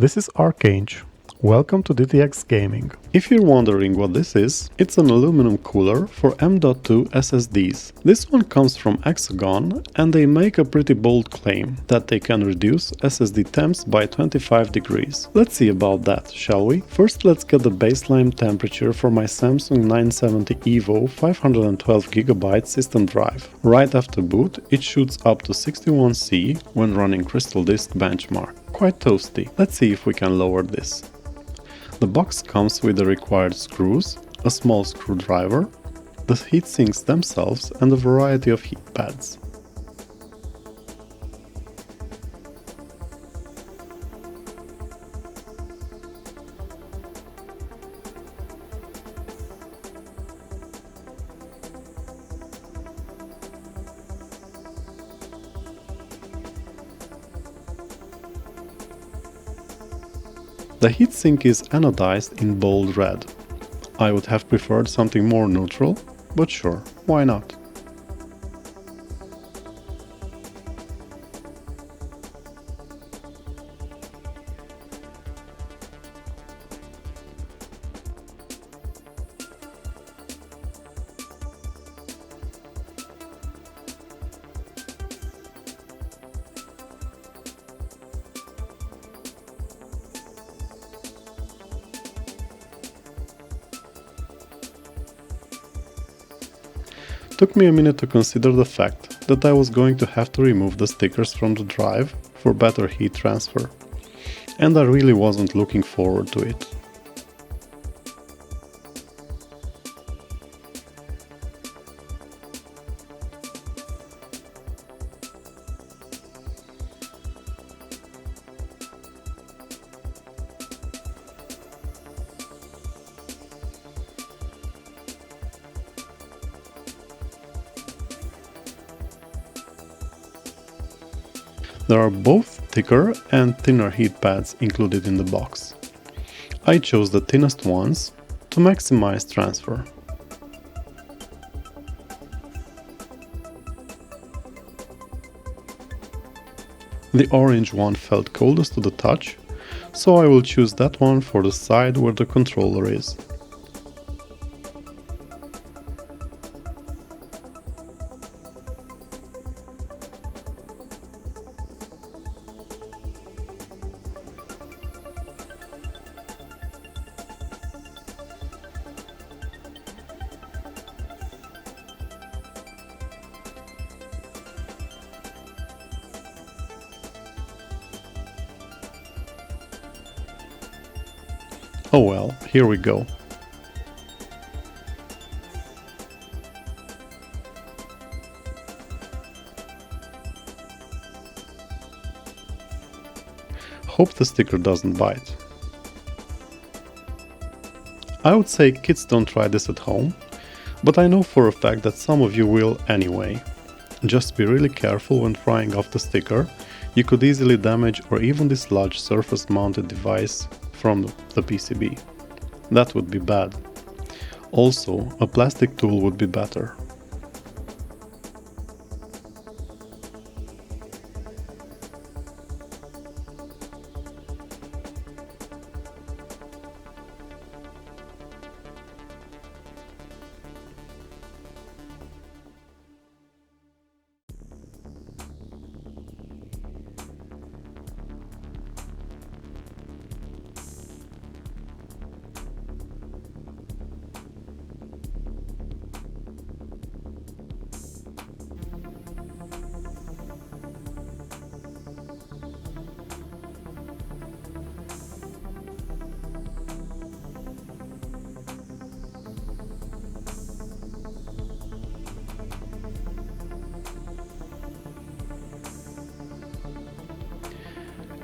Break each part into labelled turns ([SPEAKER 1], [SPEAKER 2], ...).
[SPEAKER 1] This is Archange. Welcome to DTX Gaming. If you're wondering what this is, it's an aluminum cooler for M.2 SSDs. This one comes from Axagon and they make a pretty bold claim that they can reduce SSD temps by 25 degrees. Let's see about that, shall we? First, let's get the baseline temperature for my Samsung 970 EVO 512GB system drive. Right after boot, it shoots up to 61°C when running Crystal Disk benchmark. Quite toasty. Let's see if we can lower this. The box comes with the required screws, a small screwdriver, the heatsinks themselves and a variety of heat pads. The heatsink is anodized in bold red. I would have preferred something more neutral, but sure, why not? Took me a minute to consider the fact that I was going to have to remove the stickers from the drive for better heat transfer, and I really wasn't looking forward to it. There are both thicker and thinner heat pads included in the box. I chose the thinnest ones to maximize transfer. The orange one felt coldest to the touch, so I will choose that one for the side where the controller is. Oh well, here we go. Hope the sticker doesn't bite. I would say kids don't try this at home, but I know for a fact that some of you will anyway. Just be really careful when prying off the sticker. You could easily damage or even dislodge surface-mounted device from the PCB. That would be bad. Also, a plastic tool would be better.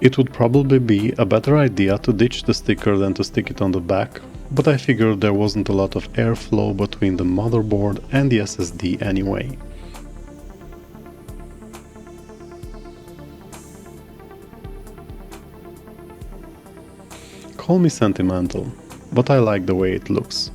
[SPEAKER 1] It would probably be a better idea to ditch the sticker than to stick it on the back, but I figured there wasn't a lot of airflow between the motherboard and the SSD anyway. Call me sentimental, but I like the way it looks.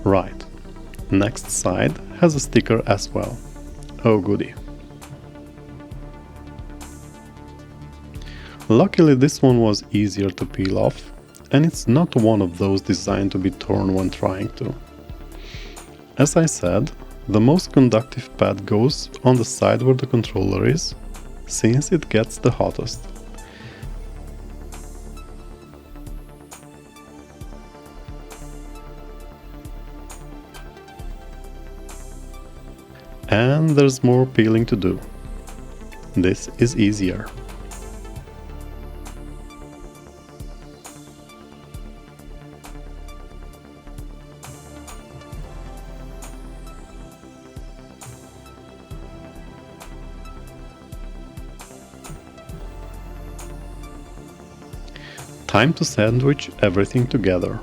[SPEAKER 1] Right. Next side has a sticker as well. Oh goody. Luckily this one was easier to peel off, and it's not one of those designed to be torn when trying to. As I said, the most conductive pad goes on the side where the controller is, since it gets the hottest. And there's more peeling to do. This is easier. Time to sandwich everything together.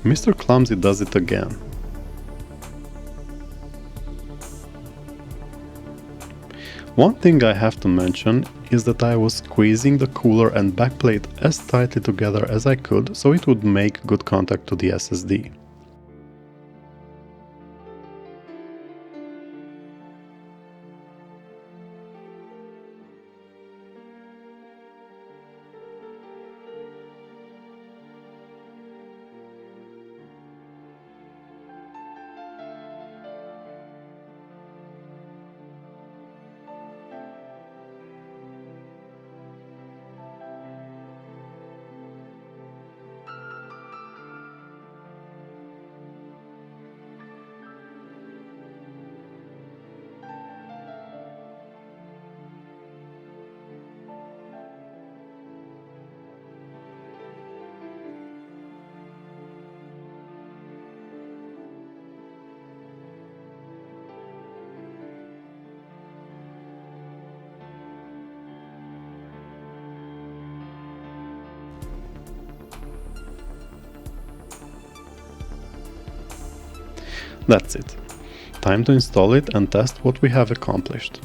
[SPEAKER 1] Mr. Clumsy does it again. One thing I have to mention is that I was squeezing the cooler and backplate as tightly together as I could so it would make good contact to the SSD. That's it. Time to install it and test what we have accomplished.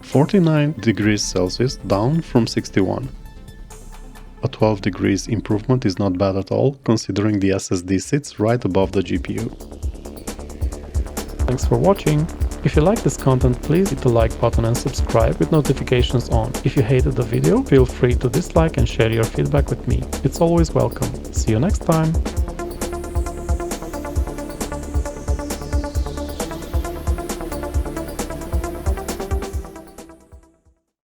[SPEAKER 1] (49°C down from 61. A 12 degrees improvement is not bad at all, considering the SSD sits right above the GPU. Thanks for watching! If you like this content, please hit the like button and subscribe with notifications on. If you hated the video, feel free to dislike and share your feedback with me. It's always welcome. See you next time!